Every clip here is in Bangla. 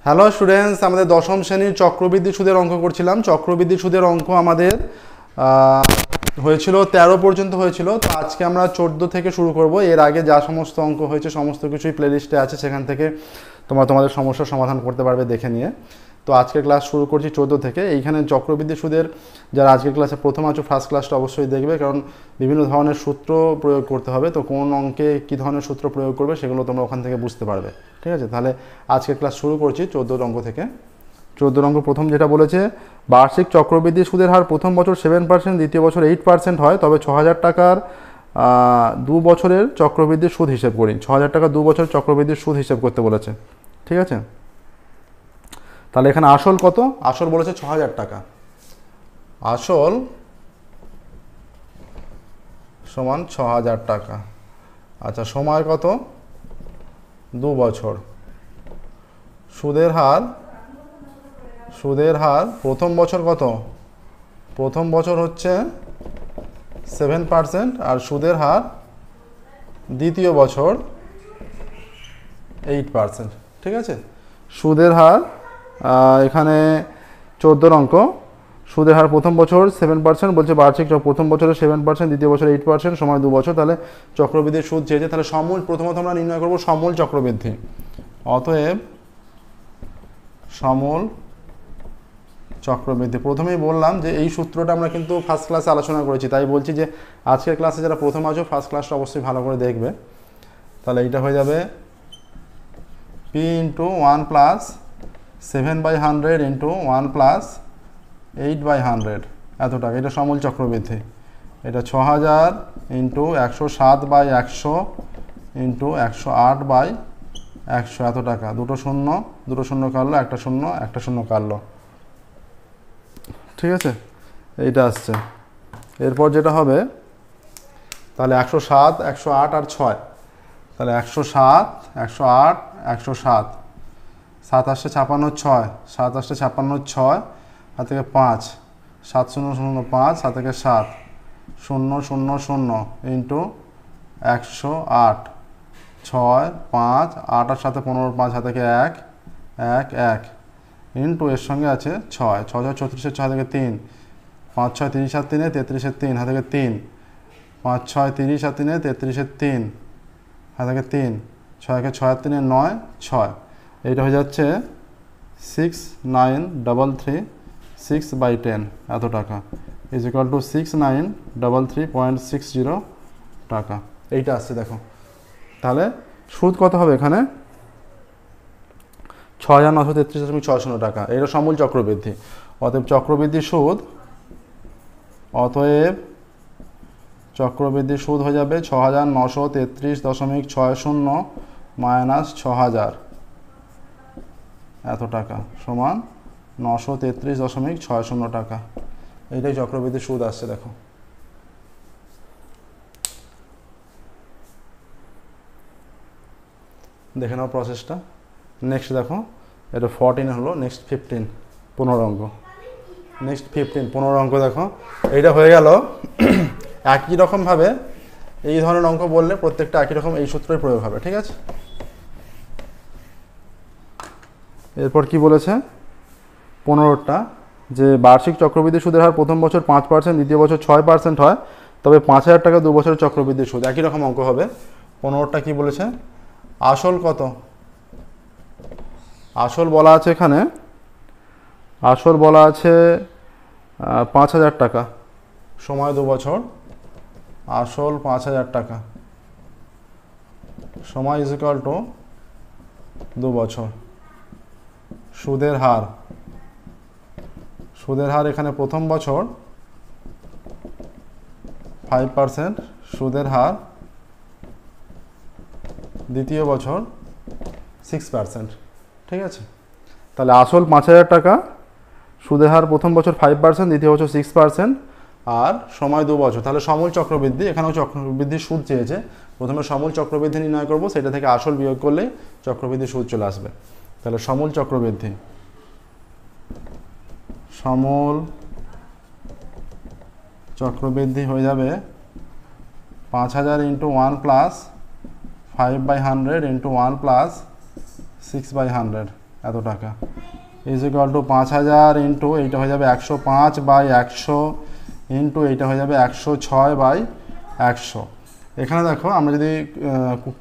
হ্যালো স্টুডেন্টস, আমাদের দশম শ্রেণীর চক্রবৃদ্ধি সুদের অঙ্ক করছিলাম। চক্রবৃদ্ধি সুদের অঙ্ক আমাদের হয়েছিল 13 পর্যন্ত হয়েছিল। তো আজকে আমরা 14 থেকে শুরু করব। এর আগে যা সমস্ত অঙ্ক হয়েছে সমস্ত কিছুই প্লেলিস্টে আছে, সেখান থেকে তোমাদের সমস্যার সমাধান করতে পারবে দেখে নিয়ে। তো আজকের ক্লাস শুরু করছি 14 থেকে। এইখানে চক্রবৃদ্ধি সুদের যারা আজকের ক্লাসে প্রথম আছো ফার্স্ট ক্লাসটা অবশ্যই দেখবে, কারণ বিভিন্ন ধরনের সূত্র প্রয়োগ করতে হবে। তো কোন অঙ্কে কী ধরনের সূত্র প্রয়োগ করবে সেগুলো তোমরা ওখান থেকে বুঝতে পারবে। ঠিক আছে, তাহলে আজকের ক্লাস শুরু করছি 14 অঙ্ক থেকে। 14 অঙ্ক প্রথম যেটা বলেছে, বার্ষিক চক্রবৃদ্ধি সুদের হার প্রথম বছর 7%, দ্বিতীয় বছর 8% হয়, তবে 6000 টাকার 2 বছরের চক্রবৃদ্ধির সুদ হিসেব করি। 6000 টাকা 2 বছর চক্রবৃদ্ধির সুদ হিসেব করতে বলেছে। ঠিক আছে, তাহলে এখানে আসল কত? আসল বলেছে 6000 টাকা। আসল সমান 6000 টাকা। আচ্ছা, সময় কত? 2 বছর। সুদের হার প্রথম বছর কত? প্রথম বছর হচ্ছে 7%, আর সুদের হার দ্বিতীয় বছর 8%। ঠিক আছে, সুদের হার এখানে 14 অঙ্ক। সুদের হার প্রথম বছর 7% বলছে, বার্ষিক প্রথম বছরে 7%, দ্বিতীয় বছর 8%, সময় 2 বছর। তাহলে চক্রবৃদ্ধির সুদ চেয়েছে, তাহলে সমূল প্রথমত আমরা নির্ণয় করব সমূল চক্রবৃদ্ধি। অতএব সমূল চক্রবৃদ্ধি, প্রথমেই বললাম যে এই সূত্রটা আমরা কিন্তু ফার্স্ট ক্লাসে আলোচনা করেছি, তাই বলছি যে আজকের ক্লাসে যারা প্রথম আছো ফার্স্ট ক্লাসটা অবশ্যই ভালো করে দেখবে। তাহলে এইটা হয়ে যাবে p × 1 + 7/100 × 1 + 8/100 এত টাকা। এটা সমূল চক্রবৃদ্ধি। এটা 6000 × 107/100 × 108/100 এত টাকা। দুটো শূন্য কাটলো, একটা শূন্য কাটলো। ঠিক আছে, এইটা আসছে। এরপর যেটা হবে, তাহলে 107, 108 আর 6, তাহলে 107, 108, 107, 7 আসছে 56, 6, 7 আসছে 56, 6, হাত থেকে 5, 7005, হাত থেকে 7, 000 × 108, 6, 5, 8 আর 7 15, 5 হাত থেকে 1, 1, 1 ইন্টু এর সঙ্গে আছে 6, 6 34, 6 থেকে 3, 5 6 30 আর 3 33, 3 হাত থেকে 3, 5 6 30 আর 3 33, 3 হাত থেকে 3, 6 6 আর 3 9, 6। এইটা হয়ে যাচ্ছে 6933 6/10 এত টাকা, ইজ ইকুয়াল টু 6933.60 টাকা। এইটা আসছে দেখো। তাহলে সুদ কত হবে এখানে? 6933.60 টাকা। এটা সমূল চক্রবৃদ্ধি। অতএব চক্রবৃদ্ধির সুদ হয়ে যাবে 6933.60 মাইনাস 6000 এত টাকা সমান 933.60 টাকা। এইটাই চক্রবৃদ্ধির সুদ আসছে দেখো। দেখে নাও প্রসেসটা। নেক্সট দেখো, এটা 14 হলো, নেক্সট 15 15 অঙ্ক। নেক্সট 15 অঙ্ক দেখো। এইটা হয়ে গেল। একই রকমভাবে এই ধরনের অঙ্ক বললে প্রত্যেকটা একই রকম এই সূত্রই প্রয়োগ হবে। ঠিক আছে, এরপর কি বলেছে 15টা, যে বার্ষিক চক্রবৃদ্ধি সুদের হার প্রথম বছর 5%, দ্বিতীয় বছর 6% হয়, তবে 5000 টাকা 2 বছরের চক্রবৃদ্ধি সুদ। একই রকম অঙ্ক হবে। 15টা কি বলেছে? আসল কত? আসল বলা আছে এখানে, আসল বলা আছে 5000 টাকা, সময় 2 বছর। আসল 5000 টাকা, সময় ইজ ইকুয়াল টু 2 বছর। সুদের হার এখানে প্রথম বছর 5%, সুদের হার দ্বিতীয় বছর 6%। ঠিক আছে, তাহলে আসল 5000 টাকা, সুদের হার প্রথম বছর 5%, দ্বিতীয় বছর 6%, আর সময় 2 বছর। তাহলে সমূল চক্রবৃদ্ধি, এখানেও চক্রবৃদ্ধির সুদ চেয়েছে। প্রথমে সমূল চক্রবৃদ্ধি নির্ণয় করব, সেটা থেকে আসল বিয়োগ করলেই চক্রবৃদ্ধি সুদ চলে আসবে। তাহলে সমূল চক্রবৃদ্ধি হয়ে যাবে 5000 × 1 + 5/100 × 1 + 6/100 এত টাকা ইজ ইকুয়াল টু 5000 ইন্টু এইটা হয়ে যাবে 105/100 ইন্টু এইটা হয়ে যাবে 106/100। এখানে দেখো আমরা যদি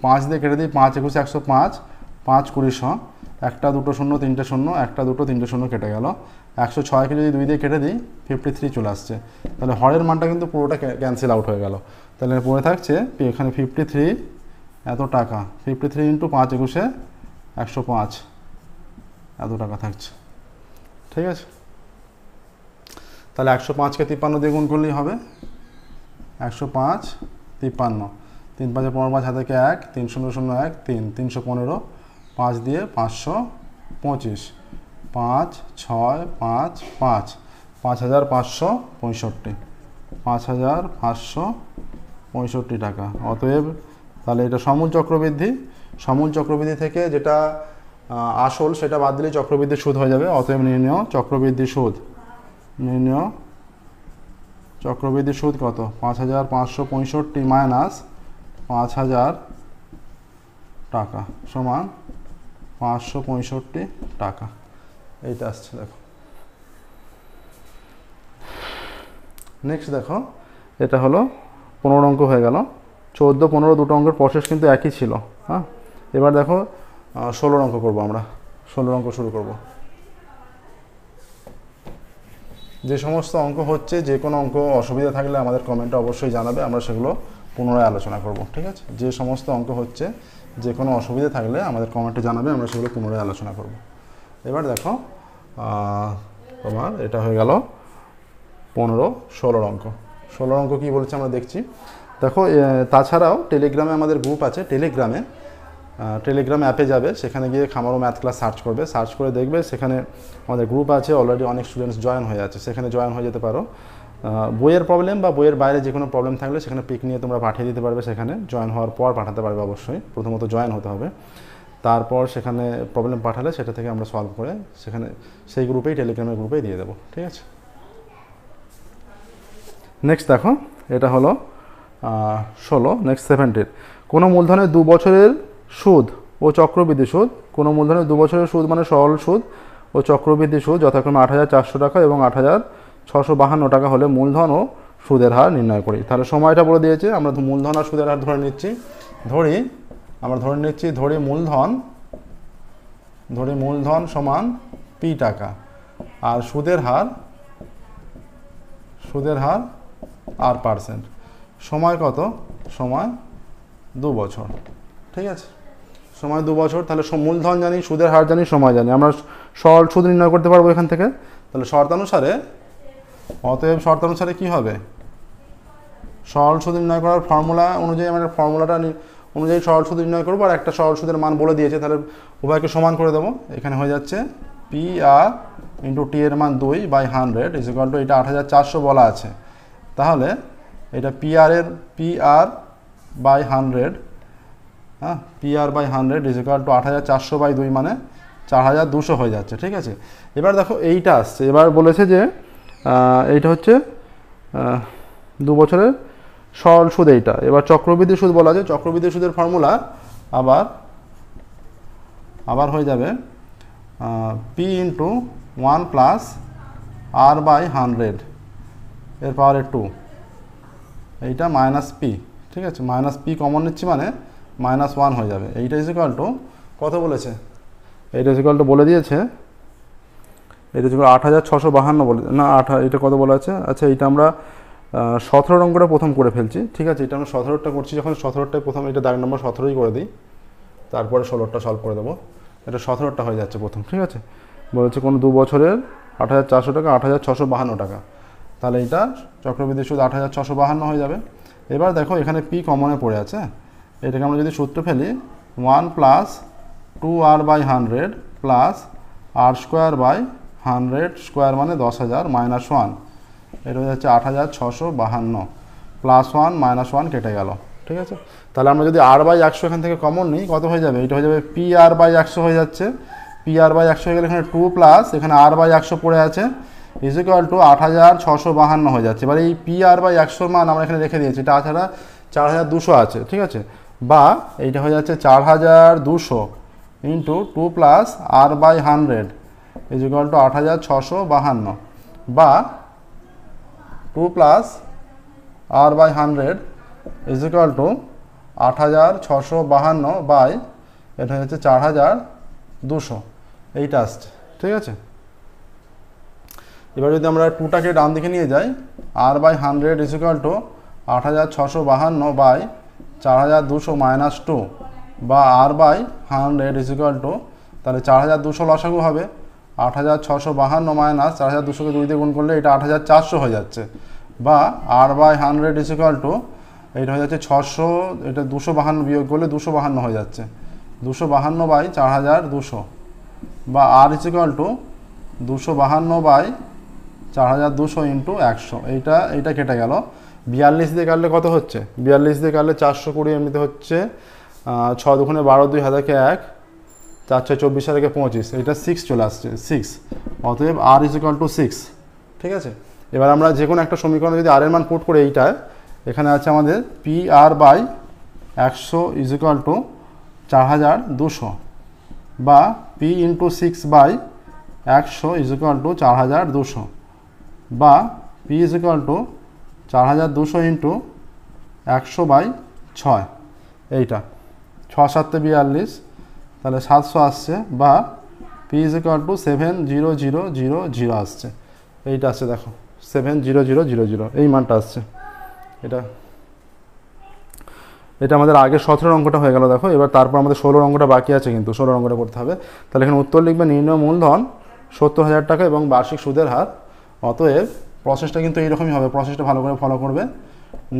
5 দিয়ে কেটে দিই, 5 একুশে 105, 5 20 একটা দুটো শূন্য তিনটে শূন্য, একটা দুটো তিনটে শূন্য কেটে গেল। 106কে যদি 2 দিয়ে কেটে দিই 53 চলে আসছে। তাহলে হরের মানটা কিন্তু পুরোটা ক্যান্সেল আউট হয়ে গেল। তাহলে পড়ে থাকছে এখানে 53 এত টাকা, 53 ইন্টু 5 একুশে 105 এত টাকা থাকছে। ঠিক আছে, তাহলে 105কে 53 দিয়ে গুণ করলেই হবে 105 53, 3 5 15 5 হাতে 1, 3 0 0 1 3, 315, 5 দিয়ে 525, 5 6 5 5, 5565, 5565 টাকা। অতএব তাহলে এটা সমূল চক্রবৃদ্ধি, সমূল চক্রবৃদ্ধি থেকে যেটা আসল সেটা বাদ দিলে চক্রবৃদ্ধি সুদ হয়ে যাবে। অতএব নির্ণয় চক্রবৃদ্ধি সুদ, নির্ণয় চক্রবৃদ্ধি সুদ কত, 5565 মাইনাস 5000 টাকা সমান 565 টাকা। এইটা আসছে দেখো। নেক্সট দেখো, এটা হলো 15 অঙ্ক হয়ে গেল। 14 15 দুটো অঙ্কের প্রসেস কিন্তু একই ছিল। হ্যাঁ, এবার দেখো 16 অঙ্ক করবো আমরা। 16 অঙ্ক শুরু করব। যে সমস্ত অঙ্ক হচ্ছে, যে কোনো অঙ্ক অসুবিধা থাকলে আমাদের কমেন্টে অবশ্যই জানাবে, আমরা সেগুলো পুনরায় আলোচনা করব। ঠিক আছে, যে সমস্ত অঙ্ক হচ্ছে যে কোনো অসুবিধা থাকলে আমাদের কমেন্টে জানাবে, আমরা সেগুলো পুনরায় আলোচনা করব। এবার দেখো তোমার এটা হয়ে গেল 15 16 অঙ্ক। 16 অঙ্ক কী বলছে আমরা দেখছি। দেখো তাছাড়াও টেলিগ্রামে আমাদের গ্রুপ আছে। টেলিগ্রাম অ্যাপে যাবে, সেখানে গিয়ে খামারো ম্যাথ ক্লাস সার্চ করবে, সার্চ করে দেখবে সেখানে আমাদের গ্রুপ আছে, অলরেডি অনেক স্টুডেন্টস জয়েন হয়ে আছে, সেখানে জয়েন হয়ে যেতে পারো। বইয়ের প্রবলেম বা বইয়ের বাইরে যে কোনো প্রবলেম থাকলে সেখানে পিক নিয়ে তোমরা পাঠিয়ে দিতে পারবে। সেখানে জয়েন হওয়ার পর পাঠাতে পারবে, অবশ্যই প্রথমত জয়েন হতে হবে, তারপর সেখানে প্রবলেম পাঠালে সেটা থেকে আমরা সলভ করে সেখানে সেই গ্রুপেই, টেলিগ্রামের গ্রুপেই দিয়ে দেবো। ঠিক আছে, নেক্সট দেখো, এটা হলো 16। নেক্সট 17, কোনো মূলধনের 2 বছরের সুদ ও চক্রবৃদ্ধি সুদ, কোনো মূলধনের 2 বছরের সুদ মানে সরল সুদ ও চক্রবৃদ্ধি সুদ যথাক্রমে 8400 টাকা এবং 8652 টাকা হলে মূলধন ও সুদের হার নির্ণয় করি। তাহলে সময়টা বলে দিয়েছে, আমরা মূলধন আর সুদের হার ধরে নিচ্ছি। ধরি মূলধন সমান পি টাকা আর সুদের হার আর %। সময় কত, সময় 2 বছর। ঠিক আছে, সময় 2 বছর। তাহলে মূলধন জানি, সুদের হার জানি, সময় জানি, আমরা সরল সুদ নির্ণয় করতে পারবো এখান থেকে। তাহলে অতএব শর্তানুসারে কী হবে, সরল সুদ নির্ণয় করার ফর্মুলা অনুযায়ী আমরা ফর্মুলাটা অনুযায়ী সরল সুদ নির্ণয় করবো, আর একটা সরল সুদের মান বলে দিয়েছে, তাহলে উভয়কে সমান করে দেবো। এখানে হয়ে যাচ্ছে পি আর ইন্টু টি এর মান 2/100 ইজ ইকুয়াল টু, এটা 8400 বলা আছে, তাহলে এটা PR/100, হ্যাঁ, PR/100 ইজ ইকুয়াল টু 8400/2 মানে 4200 হয়ে যাচ্ছে। ঠিক আছে, এবার দেখো এইটা আসছে, এবার বলেছে যে এইটা হচ্ছে 2 বছরের সরল সুদ এইটা। এবার চক্রবৃদ্ধি সুদ বলা আছে, চক্রবৃদ্ধি সুদের ফর্মুলা আবার হয়ে যাবে P ইন্টু 1 প্লাস R/100 এর পাওয়ারে 2, এইটা মাইনাস পি। ঠিক আছে, মাইনাস পি কমন নিচ্ছি মানে -1 হয়ে যাবে। এইটা ইজ ইকুয়াল টু কত বলেছে, এইটা ইজ ইকুয়াল টু বলে দিয়েছে, এটা ইজ ইকুয়াল 8652 বলে না, এটা কত বলা আছে। আচ্ছা, এইটা আমরা 17 অঙ্কটা প্রথম করে ফেলছি। ঠিক আছে, এটা আমরা 17টা করছি, যখন 17টায় প্রথম এটা দাগ নম্বর 17ই করে দিই, তারপরে 16টা সলভ করে দেবো। এটা 17টা হয়ে যাচ্ছে প্রথম। ঠিক আছে, বলেছে কোনো 2 বছরের 8400 টাকা, 8652 টাকা, তাহলে এইটা চক্রবৃদ্ধি সুদ 8652 হয়ে যাবে। এবার দেখো এখানে পি কমনে পড়ে আছে, এটাকে আমরা যদি সূত্র ফেলি 1 plus 2R/100 plus R²/100 square মানে 10,000 মাইনাস 1, এটা হয়ে যাচ্ছে 8652 প্লাস 1 মাইনাস 1 কেটে গেল। ঠিক আছে, তাহলে আমরা যদি R/100 এখান থেকে কমন নিই কত হয়ে যাবে, এটা হয়ে যাবে PR/100 হয়ে যাচ্ছে। PR/100 হয়ে গেলে এখানে 2 প্লাস এখানে R/100 পড়ে আছে ইজ ইকুয়াল টু 8652 হয়ে যাচ্ছে। এবার এই PR/100 মান আমরা এখানে রেখে দিয়েছি, তাছাড়া 4200 আছে। ঠিক আছে, বা এইটা হয়ে যাচ্ছে 4200 into 2 plus R by 100 is equal to 8652 বা 2 plus R by 100 is equal to 8652 by এটা হচ্ছে 4200, এইটা আসছে। ঠিক আছে, এবার যদি আমরা 2টাকে ডান দিকে নিয়ে যাই, R by 100 is equal to 8652 by 4200 minus 2 বা R by 100 is equal to, তাহলে 4200 লসাগু হবে, 8652 মাইনাস 4200কে 2 দিয়ে গুণ করলে এটা 8400 হয়ে যাচ্ছে, বা R by 100 is equal to এটা হয়ে যাচ্ছে 600, এটা 252 বিয়োগ করলে 252 হয়ে যাচ্ছে, 252 বাই 4200 বা R is equal to 252 by 4200 into 100, এইটা কেটে গেল। 42 দিয়ে কাটলে কত হচ্ছে? 42 দিয়ে কাটলে 420 এমনিতে হচ্ছে, 6 দুগুণে 12, 2 হাজারকে 1, 4 6 24 হাজারকে 25, এটা 6 চলে আসছে, 6। অতএব আর ইজ ইকুয়াল টু 6। ঠিক আছে, এবার আমরা যে কোনো একটা সমীকরণে যদি আর এর মান পুট করে, এইটায় এখানে আছে আমাদের P R by 100 is equal to 4200 বা P into 6 by 100 is equal to 4200 বা P is equal to 4200 into 100 by 6, এইটা 6 7 42, তাহলে 700 আসছে, বা পি ইজ ইকুয়াল টু 70000 আসছে, এইটা আসছে, দেখো 70000, এই মানটা আসছে। এটা আমাদের আগের 17 অঙ্কটা হয়ে গেল। দেখো এবার তারপর আমাদের 16 অঙ্কটা বাকি আছে, কিন্তু 16 অঙ্কটা করতে হবে। তাহলে এখানে উত্তর লিখবে নির্ণয় মূলধন 70,000 টাকা এবং বার্ষিক সুদের হার। অতএব প্রসেসটা কিন্তু এইরকমই হবে, প্রসেসটা ভালো করে ফলো করবে।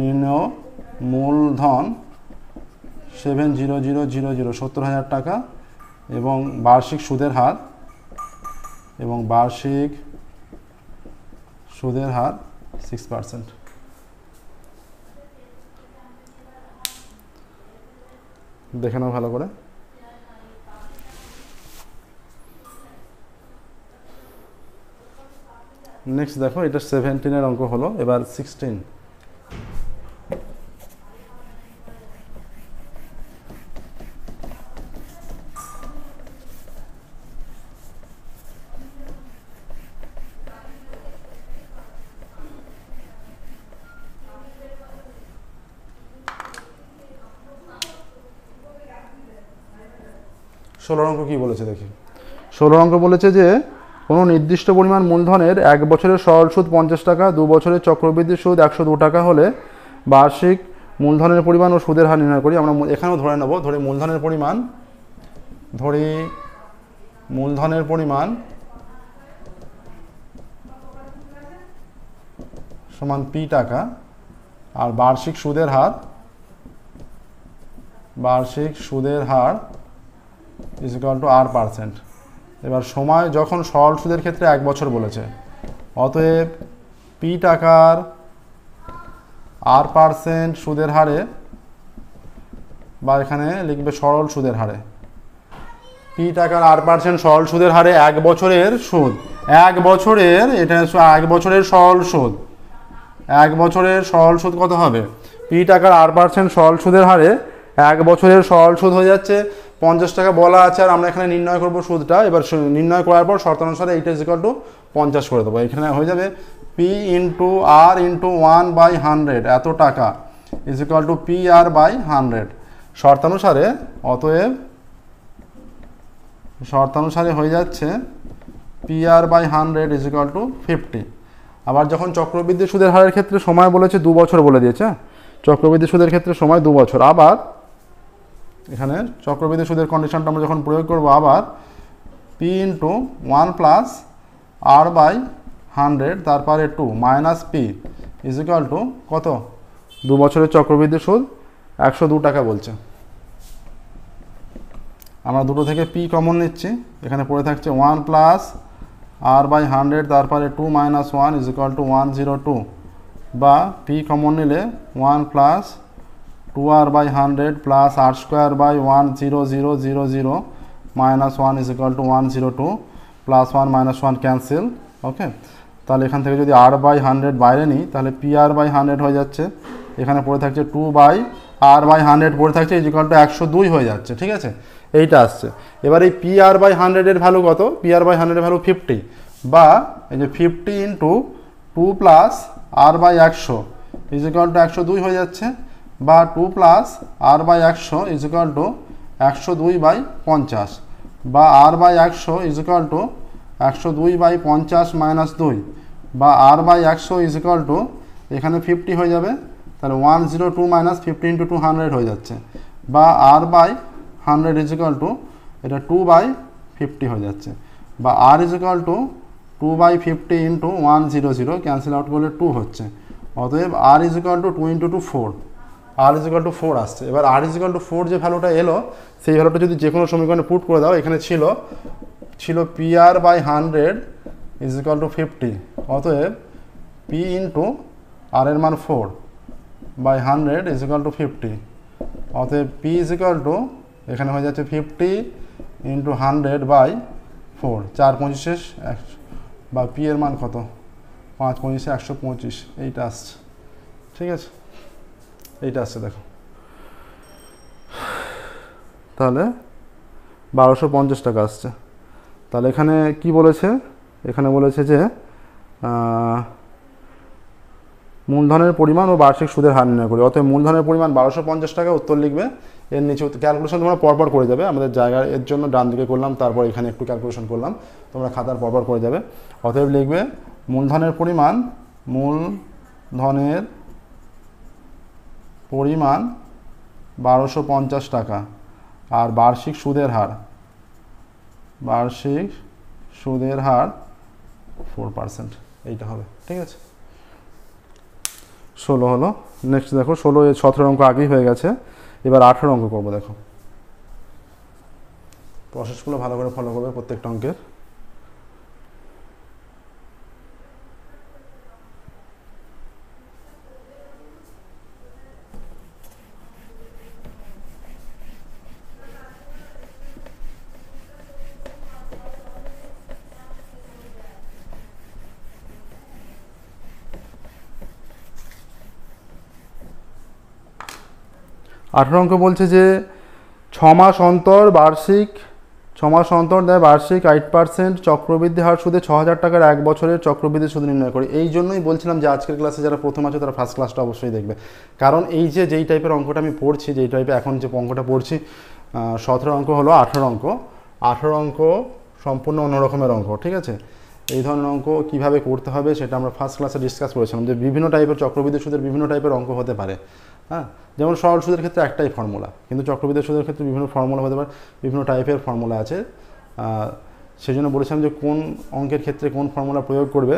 নির্ণয় মূলধন 70000 70,000 টাকা এবং বার্ষিক সুদের হার, এবং বার্ষিক সুদের হার 6%। দেখে নাও ভালো করে। নেক্সট দেখো, এটা 17 অঙ্ক হলো, এবার 16। ষোলো অঙ্ক কি বলেছে দেখি। 16 অঙ্ক বলেছে যে কোনো নির্দিষ্ট পরিমাণ মূলধনের 1 বছরের সরল সুদ 50 টাকা, 2 বছরের চক্রবৃদ্ধি সুদ 102 টাকা হলে বার্ষিক মূলধনের পরিমাণ ও সুদের হার নির্ণয় করি। আমরা এখানেও ধরে নেব, ধরি মূলধনের পরিমাণ সমান পি টাকা, আর বার্ষিক সুদের her is equal two R%। এবার সময় যখন সরল সুদের ক্ষেত্রে 1 বছর বলেছে, অতএব পি টাকার R% সুদের হারে, বা এখানে লিখবে সরল সুদের হারে, পি টাকার R% সরল সুদের হারে 1 বছরের সুদ, 1 বছরের, এটা 1 বছরের সরল সুদ, 1 বছরের সরল সুদ কত হবে? পি টাকার R% সরল সুদের হারে 1 বছরের সরল সুদ হয়ে যাচ্ছে 50 টাকা বলা আছে, আর আমরা এখানে নির্ণয় করব সুদটা। এবার নির্ণয় করার পর শর্তানুসারে এইটা ইজ ইকুয়াল টু 50 করে দেবো। এখানে হয়ে যাবে পি ইন্টু আর ইন্টু 1/100 এত টাকা is equal to P R by 100 শর্তানুসারে। অতএব শর্তানুসারে হয়ে যাচ্ছে P R by 100 is equal to 50। আবার যখন চক্রবৃদ্ধি সুদের হারের ক্ষেত্রে সময় বলেছে 2 বছর বলে দিয়েছে, চক্রবৃদ্ধি সুদের ক্ষেত্রে সময় 2 বছর। আবার এখানে চক্রবৃদ্ধি সুদের কন্ডিশনটা আমরা যখন প্রয়োগ করব, আবার P into 1 plus R by 100 তারপরে 2 minus P is equal to কত? 2 বছরের চক্রবৃদ্ধি সুদ 102 টাকা বলছে। আমরা দুটো থেকে পি কমন নিচ্ছি, এখানে পড়ে থাকছে 1 প্লাস আর বাই 100 তারপরে 2 মাইনাস 1 ইজ ইকুয়াল টু 102, বা পি কমন নিলে 1 plus 2r by 100 plus r square by 10000 minus 1 is equal to 102 plus 1 minus 1 cancel। ওকে, তাহলে এখান থেকে যদি r by 100 বাইরে নিই তাহলে pr by 100 হয়ে যাচ্ছে, এখানে পড়ে থাকছে 2 by r by 100 পড়ে থাকছে ইজ ইকুয়াল টু 102 হয়ে যাচ্ছে। ঠিক আছে, এইটা আসছে। এবার এই পি আর বাই 100-এর ভ্যালু কত? পি আর বাই 100-এর ভ্যালু 50, বা এই যে 50 into 2 plus R by 100 is equal to 102 হয়ে যাচ্ছে, বা 2 plus R by 100 is equal to 102 by 50, বা R by 100 is equal to 102 by 50 minus 2, বা R by 100 is equal to এখানে 50 হয়ে যাবে, তাহলে 102 মাইনাস 50 ইন্টু 200 হয়ে যাচ্ছে, বা R by 100 is equal to এটা 2 বাই 50 হয়ে যাচ্ছে, বা R is equal to 2 by 50 into 100 cancel out করলে 2 হচ্ছে। অতএব R is equal to 2 into 2 4, R is equal to 4 আসছে। এবার আর ইজ ইকুয়াল টু 4 যে ভ্যালুটা এলো, সেই ভ্যালুটা যদি যে কোনো সমীকরণে পুট করে দাও, এখানে ছিল P R by 100 is equal to 50, অতএব পি ইন্টু আর এর মান 4 বাই 100 ইজ ইকুয়াল টু 50, অতএব পি ইজ ইকুয়াল টু এখানে হয়ে যাচ্ছে 50 ইন্টু 100 বাই 4, 4 25 বা পি এর মান কত? 5 25 125, এইটা আসছে। ঠিক আছে, এইটা আসছে দেখো। তাহলে 1250 টাকা আসছে। তাহলে এখানে কি বলেছে? এখানে বলেছে যে মূলধনের পরিমাণ ও বার্ষিক সুদের হার নির্ণয় করি। অতএব মূলধনের পরিমাণ 1250 টাকা, উত্তর লিখবে। এর নিচে ক্যালকুলেশন তোমরা পরপর করে যাবে, আমাদের জায়গার এর জন্য ডান দিকে করলাম, তারপর এখানে একটু ক্যালকুলেশন করলাম, তোমরা খাতার পরপর করে যাবে। অতএব লিখবে মূলধনের পরিমাণ 1250 টাকা, আর বার্ষিক সুদের হার 4%, এইটা হবে। ঠিক আছে, 16 হলো। নেক্সট দেখো 16 17 অঙ্ক আগেই হয়ে গেছে, এবার 18 অঙ্ক করবো। দেখো প্রসেসগুলো ভালো করে ফলো করবে প্রত্যেকটা অঙ্কের। আঠেরো অঙ্ক বলছে যে 6 মাস অন্তর দেয় বার্ষিক 8% চক্রবৃদ্ধি হার সুদে 6000 টাকার 1 বছরের চক্রবৃদ্ধি সুদ নির্ণয় করি। এই জন্যই বলছিলাম যে আজকের ক্লাসে যারা প্রথম আছে তারা ফার্স্ট ক্লাসটা অবশ্যই দেখবে, কারণ এই যেই টাইপের অঙ্কটা আমি পড়ছি, যেই টাইপের এখন যে অঙ্কটা পড়ছি, 17 অঙ্ক হলো 18 অঙ্ক। 18 অঙ্ক সম্পূর্ণ অন্য রকমের অঙ্ক। ঠিক আছে, এই ধরনের অঙ্ক কীভাবে করতে হবে সেটা আমরা ফার্স্ট ক্লাসে ডিসকাস করেছিলাম, যে বিভিন্ন টাইপের চক্রবৃদ্ধি সুদের বিভিন্ন টাইপের অঙ্ক হতে পারে। হ্যাঁ, যেমন সরল সুদের ক্ষেত্রে একটাই ফর্মুলা, কিন্তু চক্রবৃদ্ধি সুদের ক্ষেত্রে বিভিন্ন ফর্মুলা হতে পারে, বিভিন্ন টাইপের ফর্মুলা আছে। সেই জন্য বলেছিলাম যে কোন অঙ্কের ক্ষেত্রে কোন ফর্মুলা প্রয়োগ করবে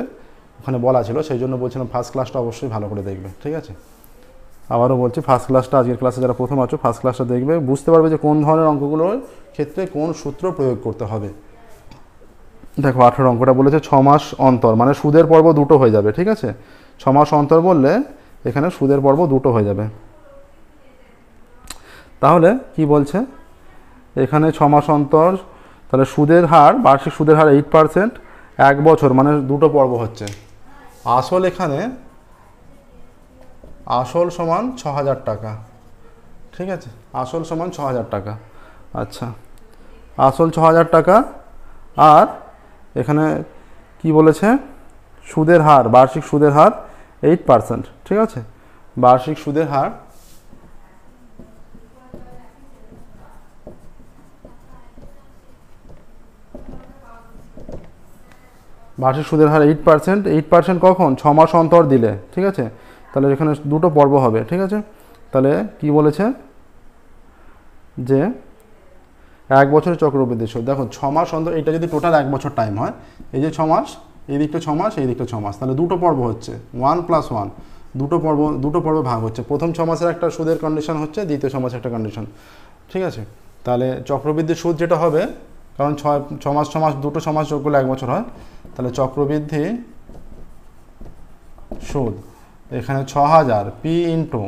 ওখানে বলা ছিল, সেই জন্য বলছিলাম ফার্স্ট ক্লাসটা অবশ্যই ভালো করে দেখবে। ঠিক আছে, আবারও বলছি ফার্স্ট ক্লাসটা, আজকের ক্লাসে যারা প্রথম আছো ফার্স্ট ক্লাসটা দেখবে, বুঝতে পারবে যে কোন ধরনের অঙ্কগুলোর ক্ষেত্রে কোন সূত্র প্রয়োগ করতে হবে। দেখো 18 অঙ্কটা বলেছে 6 মাস অন্তর, মানে সুদের পর্ব দুটো হয়ে যাবে। ঠিক আছে, 6 মাস অন্তর বললে এখানে সুদের পর্ব দুটো হয়ে যাবে। তাহলে কি বলছে এখানে 6 মাস অন্তর, তাহলে সুদের হার, বার্ষিক সুদের হার 8%, 1 বছর মানে দুটো পর্ব হচ্ছে। আসল এখানে আসল সমান 6000 টাকা। ঠিক আছে, আসল সমান 6000 টাকা। আচ্ছা, আসল 6000 টাকা, আর এখানে কি বলেছে? সুদের হার, বার্ষিক সুদের হার 8%। ঠিক আছে, বার্ষিক সুদের হার বার্ষিক সুদের হার 8%। 8% কখন? 6 মাস অন্তর দিলে। ঠিক আছে, তাহলে এখানে দুটো পর্ব হবে। ঠিক আছে, তাহলে কি বলেছে যে 1 বছরের চক্রবৃদ্ধি সুদ। দেখো 6 মাস অন্তর, এটা যদি টোটাল 1 বছর টাইম হয়, এই যে 6 মাস, এই দিকটা 6 মাস, এই দিকটা 6 মাস, তাহলে দুটো পর্ব হচ্ছে 1+1, দুটো পর্ব ভাগ হচ্ছে। প্রথম 6 মাসের একটা সুদের কন্ডিশন হচ্ছে, দ্বিতীয় 6 মাসের একটা কন্ডিশন। ঠিক আছে, তাহলে চক্রবৃদ্ধি সুদ যেটা হবে, কারণ 6 মাস 6 মাস, দুটো 6 মাস যোগ করলে 1 বছর হয়, তাহলে চক্রবৃদ্ধি সুদ এখানে 6000 পি ইন্টু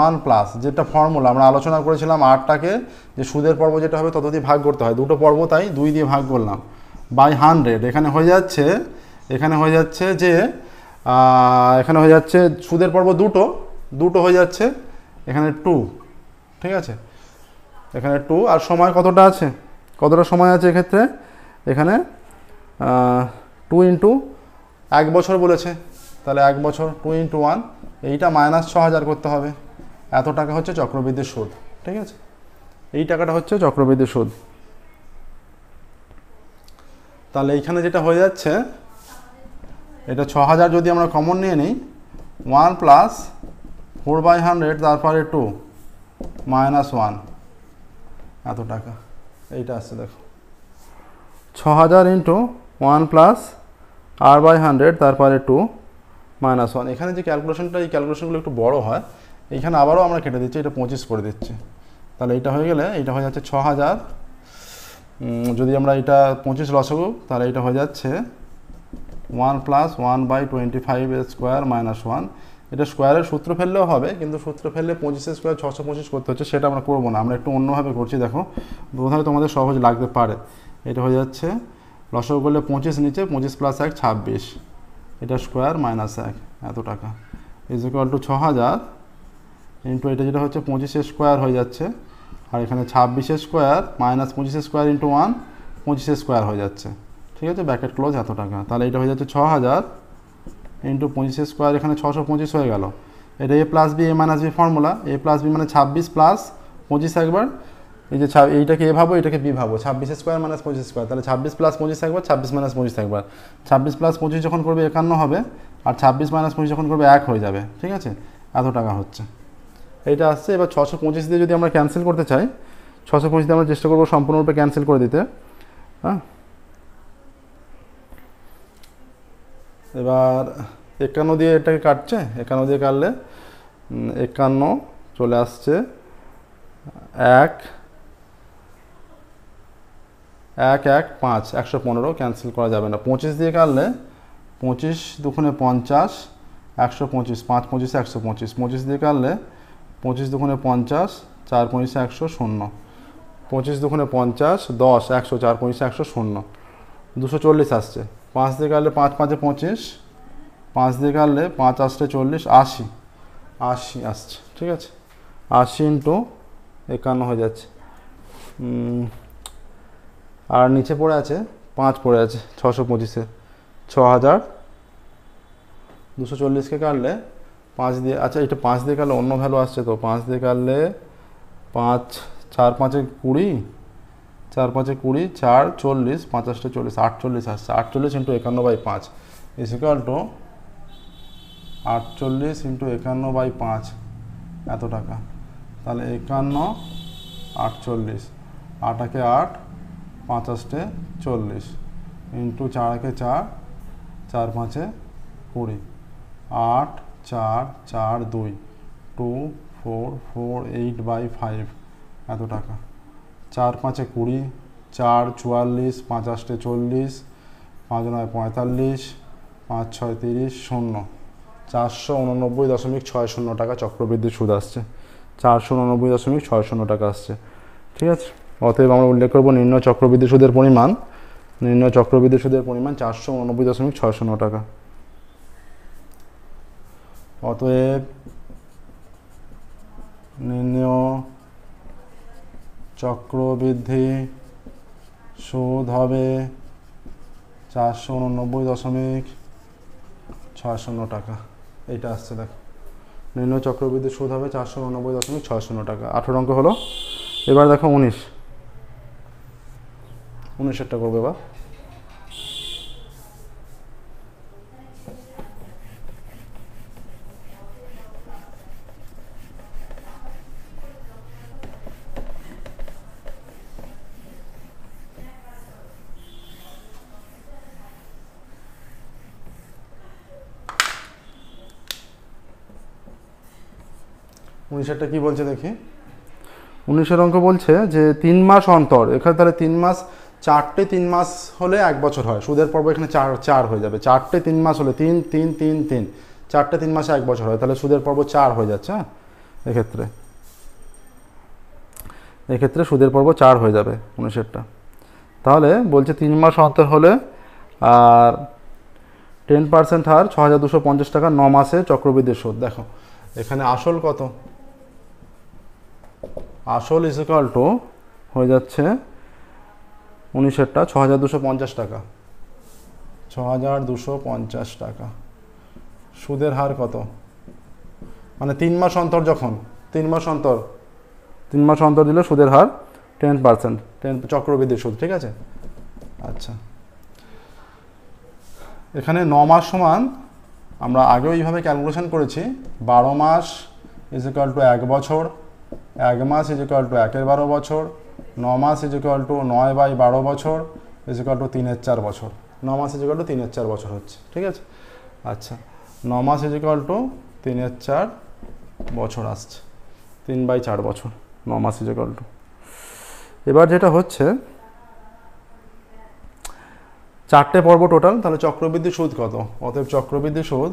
1+, যেটা ফর্মুলা আমরা আলোচনা করেছিলাম 8টাকে, যে সুদের পর্ব যেটা হবে তত দিয়ে ভাগ করতে হয়, দুটো পর্ব তাই 2 দিয়ে ভাগ করলাম, বাই 100। এখানে হয়ে যাচ্ছে যে এখানে হয়ে যাচ্ছে সুদের পর্ব দুটো হয়ে যাচ্ছে, এখানে 2। ঠিক আছে, এখানে 2 আর সময় কতটা আছে, কতটা সময় আছে এক্ষেত্রে, এখানে 2 ইন্টু 1 বছর বলেছে, তাহলে 1 বছর 2 ইন্টু 1, এইটা -6000 করতে হবে। এত টাকা হচ্ছে চক্রবৃদ্ধি সুদ, ঠিক আছে, এই টাকাটা হচ্ছে চক্রবৃদ্ধি সুদ। তাহলে এইখানে যেটা হয়ে যাচ্ছে, এটা 6000 যদি আমরা কমন নিয়ে নিই, 1 প্লাস 4/100 তারপরে 2 মাইনাস 1, এত টাকা এইটা আসছে। দেখো 6000 ইন্টু 1 প্লাস r/100 তারপরে 2 মাইনাস 1। এখানে যে ক্যালকুলেশনটা, এই ক্যালকুলেশনগুলো একটু বড় হয়, এইখানে আবারও আমরা কেটে দিচ্ছি, এটা 25 করে দিচ্ছি। তাহলে এইটা হয়ে গেলে এইটা হয়ে যাচ্ছে 6000, যদি আমরা এটা 25 লসাগু, তাহলে এটা হয়ে যাচ্ছে 1 প্লাস 1/25 স্কোয়ার মাইনাস 1। এটা স্কোয়ারের সূত্র ফেললেও হবে, কিন্তু সূত্র ফেললে 25 স্কোয়ার 625 করতে হচ্ছে, সেটা আমরা করবো না, আমরা একটু অন্যভাবে করছি। দেখো বোধহয় তোমাদের সহজ লাগতে পারে। এটা হয়ে যাচ্ছে লসাগু করলে 25 নিচে, 25 প্লাস 1 26, এটা স্কোয়ার মাইনাস 1, এত টাকা ইজ ইকুয়াল টু 6000 ইন্টু এটা যেটা হচ্ছে 25 স্কোয়ার হয়ে যাচ্ছে, আর এখানে 26 square minus 25 square into 1 25 square হয়ে যাচ্ছে, ঠিক আছে, ব্র্যাকেট ক্লোজ, এত টাকা। তাহলে এটা হয়ে যাচ্ছে 6000 ইন্টু 25 স্কোয়ার, এখানে 625 হয়ে গেল। এটা a plus B, a minus B formula, a plus B মানে 26 প্লাস 25 একবার, এই যে এইটাকে এ ভাবো, এটাকে বি ভাবো, 26 স্কোয়ার মাইনাস 25 স্কোয়ার, তাহলে 26 প্লাস 25 একবার, 26 মাইনাস 25 একবার, 26 প্লাস 25 যখন করবে 51 হবে, আর 26 মাইনাস 25 যখন করবে 1 হয়ে যাবে, ঠিক আছে, এত টাকা হচ্ছে, এইটা আসছে। এবার 625 দিয়ে যদি আমরা ক্যান্সেল করতে চাই, 625 দিয়ে আমরা চেষ্টা করবো সম্পূর্ণরূপে ক্যান্সেল করে দিতে। হ্যাঁ, এবার 51 দিয়ে এটাকে কাটছে, 51 দিয়ে কাটলে 51 চলে আসছে 1 1 1 5, 115, ক্যান্সেল করা যাবে না। 25 দিয়ে কাটলে 25 দুগুণে 50, 125, 5 25 125, 25 দিয়ে কাটলে 25 দুগুণে 50, 4 25 100 0, 25 দুগুণে 50 10 100, 4 25 100 0, 240 আসছে। 5 দিয়ে কাটলে 5 5 25, 5 দিয়ে কাটলে 5 আসছে 40, 80 80 আসছে, ঠিক আছে, 80 ইন্টু 51 হয়ে যাচ্ছে। আর নিচে পড়ে আছে 5 পড়ে আছে 625-এ, 6000, 240কে কাটলে 5 দিয়ে, আচ্ছা এটা 5 দিয়ে কাটলে অন্য ভ্যালু আসছে, তো 5 দিয়ে কাটলে 5 4 5 20, 4 5 20, 4 40, 5 8 40, 48 আসছে। 48 into 51/5 is equal two 48 into 51/5, এত টাকা। তাহলে 51 48, 8 8, 5 8 40 ইন্টু 4 4, 4 5 20, 8 4 4 2, 2 4 4 8/5, এত টাকা। 4 5 20, 4 44, 5 8 40, 5 9 45, 5 6 30 0, 489.60 টাকা চক্রবৃদ্ধি সুদ আসছে, 489.60 টাকা আসছে, ঠিক আছে। অতএব আমরা উল্লেখ করবো নির্ণয় চক্রবৃদ্ধি সুদের পরিমাণ, নির্ণয় চক্রবৃদ্ধি সুদের পরিমাণ 489.60 টাকা। অতএব নির্ণয় চক্রবৃদ্ধি সুদ হবে 489.60 টাকা, এইটা আসছে। দেখো নির্ণয় চক্রবৃদ্ধি সুদ হবে 489.60 টাকা। 18 অঙ্ক হলো। এবার দেখো 19-এরটা করবো এবার। উনিশেরটা কি বলছে দেখি। 19-এর অঙ্ক বলছে যে 3 মাস অন্তর, এখানে তাহলে 3 মাস, 4টে 3 মাস হলে 1 বছর হয়, সুদের পর্ব এখানে 4 হয়ে যাবে। 4টে 3 মাস হলে 3 3 3 3, 4টে 3 মাসে 1 বছর হয়, তাহলে সুদের পর্ব 4 হয়ে যাচ্ছে। হ্যাঁ, এক্ষেত্রে সুদের পর্ব 4 হয়ে যাবে 19-এরটা। তাহলে বলছে 3 মাস অন্তর হলে আর 10% হার 6250 টাকা 9 মাসে চক্রবৃদ্ধি সুদ। দেখো এখানে আসল কত, আসল ইজ ইকুয়াল টু হয়ে যাচ্ছে 19-এরটা 6250 টাকা, 6250 টাকা। সুদের হার কত, মানে 3 মাস অন্তর, যখন 3 মাস অন্তর দিলে সুদের হার 10%, 10 চক্রবৃদ্ধি সুদ, ঠিক আছে। আচ্ছা, এখানে 9 মাস সমান আমরা আগেও এইভাবে ক্যালকুলেশন করেছি, 12 মাস ইজ ইকুয়াল টু 1 বছর, 1 মাস ইজ ইকুয়াল টু 1/12 বছর, 9 মাস ইজ ইকুয়াল টু 9/12 বছর ইজ ইকুয়াল টু 3/4 বছর, 9 মাস ইজ ইকুয়াল টু 3/4 বছর হচ্ছে, ঠিক আছে। আচ্ছা, 9 মাস ইজ ইকুয়াল টু 3/4 বছর আসছে, 3/4 বছর, 9 মাস ইজ ইকুয়াল টু। এবার যেটা হচ্ছে 4টে পর্ব টোটাল, তাহলে চক্রবৃদ্ধি সুদ কত, অতএব চক্রবৃদ্ধি সুদ,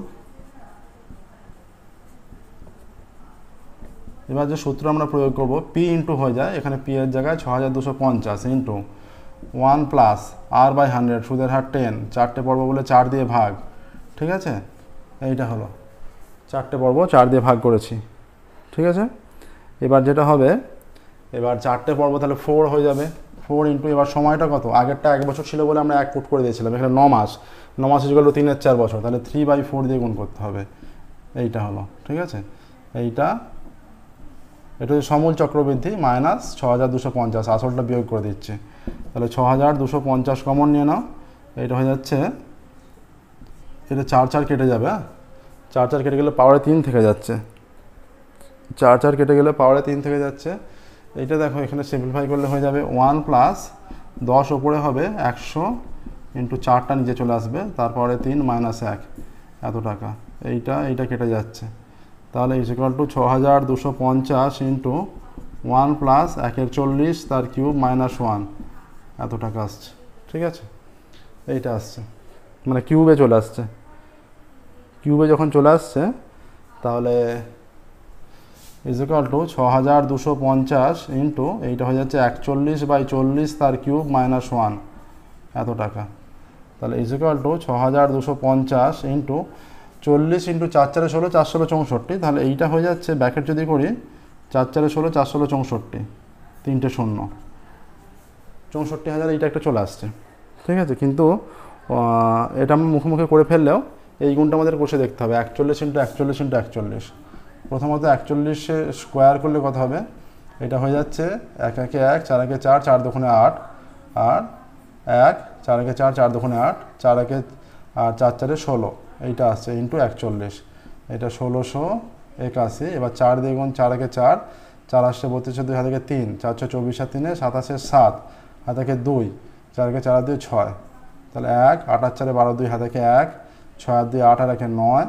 এবার যে সূত্র আমরা প্রয়োগ করব, পি ইন্টু হয়ে যায়, এখানে পি এর জায়গায় 6250 ইন্টু 1 প্লাস R/100, সুদের হার 10, 4টে পর্ব বলে 4 দিয়ে ভাগ, ঠিক আছে। এইটা হলো 4টে পর্ব 4 দিয়ে ভাগ করেছি, ঠিক আছে। এবার যেটা হবে, এবার 4টে পর্ব তাহলে 4 হয়ে যাবে, 4 ইন্টু, এবার সময়টা কত, আগেরটা 1 বছর ছিল বলে আমরা 1 পুট করে দিয়েছিলাম, এখানে 9 মাস, 9 মাস ইজ ইকুয়াল টু 3/4 বছর, তাহলে 3/4 দিয়ে গুণ করতে হবে, এইটা হলো, ঠিক আছে। এটা হচ্ছে সমূল চক্রবৃদ্ধি মাইনাস 6250, আসলটা বিয়োগ করে দিচ্ছে, তাহলে 6250 কমন নিয়ে নাও, এটা হয়ে যাচ্ছে, এটা 4 কেটে যাবে, 4 কেটে গেলে পাওয়ারে 3 থেকে যাচ্ছে, 4 কেটে গেলে পাওয়ারে 3 থেকে যাচ্ছে। এইটা দেখো এখানে সিম্পলিফাই করলে হয়ে যাবে 1 প্লাস 10 ওপরে হবে 100 ইন্টু 4টা নিচে চলে আসবে, তারপরে 3 মাইনাস 1, এত টাকা, এইটা কেটে যাচ্ছে, তাহলে is equal two 6250 into 1 plus 1/40 তার কিউব মাইনাস 1, এত টাকা আসছে, ঠিক আছে। এইটা আসছে, মানে কিউবে চলে আসছে, কিউবে যখন চলে আসছে তাহলে ইজ ইকুয়াল টু 6250 ইন্টু এইটা হয়ে যাচ্ছে 41/40 তার কিউব মাইনাস 1, এত টাকা। তাহলে is equal two 6250 into 40 into 4/4 16, 4/64, তাহলে এইটা হয়ে যাচ্ছে, ব্যাকেট যদি করি 4/4 16, 4/64, 3টে শূন্য, 64,000, এইটা একটা চলে আসছে, ঠিক আছে। কিন্তু এটা আমরা মুখে করে ফেললেও এই গুণটা আমাদের কষে দেখতে হবে, 41 ইন্টু 41 ইন্টু 41, প্রথমত 41 স্কোয়ার করলে কত হবে, এটা হয়ে যাচ্ছে 1 1 1, 4 1 4, 4 2 8, আর 1 4 1 4, 4 2 8, 4 1 আর 4 4 16, এইটা আসছে ইন্টু 41, এটা 1681। এবার 4 দিয়ে গুণ, 4 1 4, 4 আসছে 32, 2 হাত থেকে 3, 4 6 24 আর 3 27, 7 হাত থেকে 2, 4 4 2 6, তাহলে 1 8 8 4 12, 2 হাত থেকে 1, 6 আর 2 8 আর 1 9,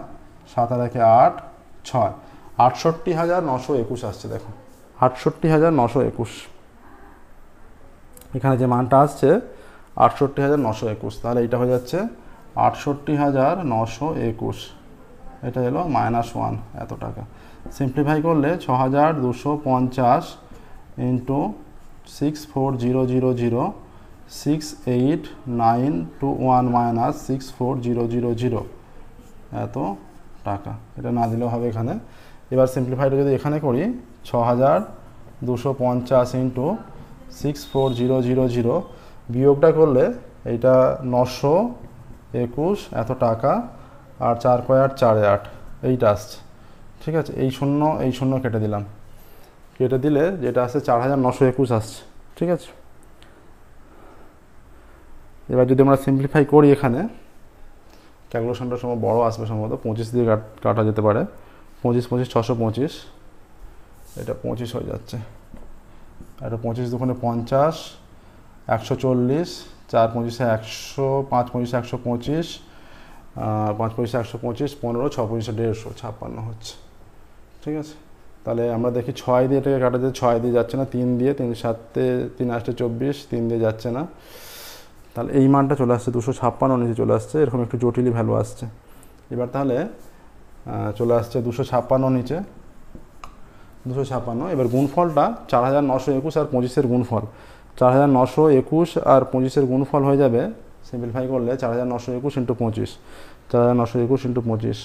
7 আর 1 8, 6, 68,921 আসছে, দেখো 68,921, এখানে যে মানটা আসছে 68,921, তাহলে এইটা হয়ে যাচ্ছে 68,921, এটা এলো -1, এত টাকা। সিম্পলিফাই করলে 6250 ইন্টু 64000 68,921 মাইনাস 64000, এত টাকা। এটা না দিলেও হবে এখানে। এবার সিম্পলিফাইটা যদি এখানে করি, 6250 ইন্টু 64000, বিয়োগটা করলে এইটা 921, এত টাকা, আর 4 × 8 = 8, এইটা আসছে, ঠিক আছে। এই শূন্য কেটে দিলাম, কেটে দিলে যেটা আসছে 4921 আসছে, ঠিক আছে। এবার যদি আমরা সিম্পলিফাই করি, এখানে ক্যালকুলেশনটার সময় বড় আসবে, সম্ভবত 25 দিয়ে কাটা যেতে পারে, 25 25 625, এটা 25 হয়ে যাচ্ছে, এটা 25 দুগুণে 50, 140, 4 25 100, 5 25 125, 5 25 125, 15 6 25 150, 56 হচ্ছে, ঠিক আছে। তাহলে আমরা দেখি 6 দিয়ে এটাকে কাটা যায়, 6 দিয়ে যাচ্ছে না, 3 দিয়ে, 3 7 3 8 24, 3 দিয়ে যাচ্ছে না, তাহলে এই মানটা চলে আসছে 256 নিচে চলে আসছে, এরকম একটু জটিলই ভ্যালু আসছে। এবার তাহলে চলে আসছে 256 নিচে, 256। এবার গুণফলটা 4921 আর 25-এর গুণফল, 4921 আর 25-এর গুণফল হয়ে যাবে, সিম্পলিফাই করলে 4921 ইন্টু 25, 4921 ইন্টু 25,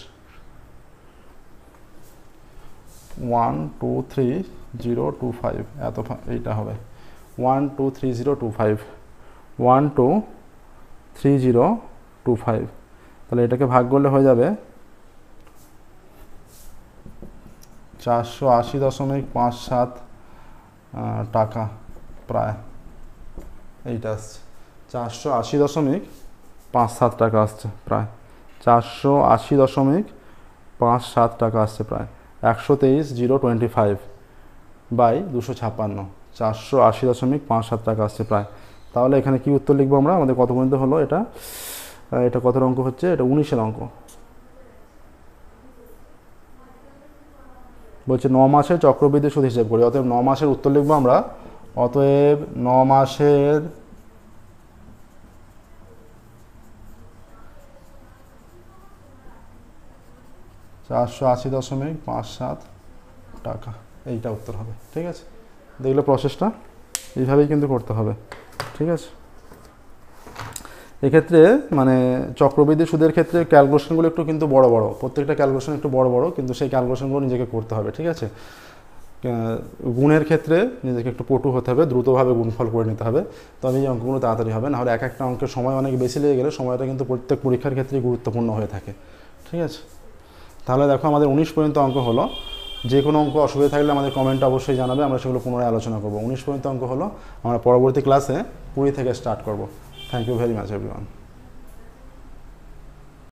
123025 এত এইটা হবে 123025 123025, তাহলে এটাকে ভাগ করলে হয়ে যাবে 480.57 টাকা প্রায়, এইটা আসছে 480.57 টাকা আসছে প্রায়, 480.57 টাকা আসছে প্রায় 123,025 বাই 256, 480.57 টাকা আসছে প্রায়। তাহলে এখানে কি উত্তর লিখবো আমরা, আমাদের কত পর্যন্ত হলো এটা, এটা কত অঙ্ক হচ্ছে, এটা 19-এর অঙ্ক। বলছে 9 মাসের চক্রবৃদ্ধি সুদ হিসেব করি, অতএব 9 মাসের উত্তর লিখবো আমরা, অতএব 9 মাসের $480.57 টাকা, এইটা উত্তর হবে। ঠিক আছে, দেখলে প্রসেসটা এইভাবেই কিন্তু করতে হবে। ঠিক আছে, এক্ষেত্রে মানে চক্রবৃদ্ধি সুদের ক্ষেত্রে ক্যালকুলেশনগুলো একটু কিন্তু বড় বড়, প্রত্যেকটা ক্যালকুলেশন একটু বড় বড়, কিন্তু সেই ক্যালকুলেশনগুলো নিজেকে করতে হবে। ঠিক আছে, গুণের ক্ষেত্রে নিজেকে একটু পটু হতে হবে, দ্রুতভাবে গুণফল করে নিতে হবে, তবে এই অঙ্কগুলো তাড়াতাড়ি হবে। নাহলে এক একটা অঙ্কের সময় অনেক বেশি লেগে গেলে সময়টা কিন্তু প্রত্যেক পরীক্ষার ক্ষেত্রেই গুরুত্বপূর্ণ হয়ে থাকে। ঠিক আছে, তাহলে দেখো আমাদের 19 পর্যন্ত অঙ্ক হলো। যে কোনো অঙ্ক অসুবিধা থাকলে আমাদের কমেন্টে অবশ্যই জানাবে, আমরা সেগুলো পুনরায় আলোচনা করবো। 19 পর্যন্ত অঙ্ক হলো, আমরা পরবর্তী ক্লাসে 20 থেকে স্টার্ট করব। Thank you very much everyone.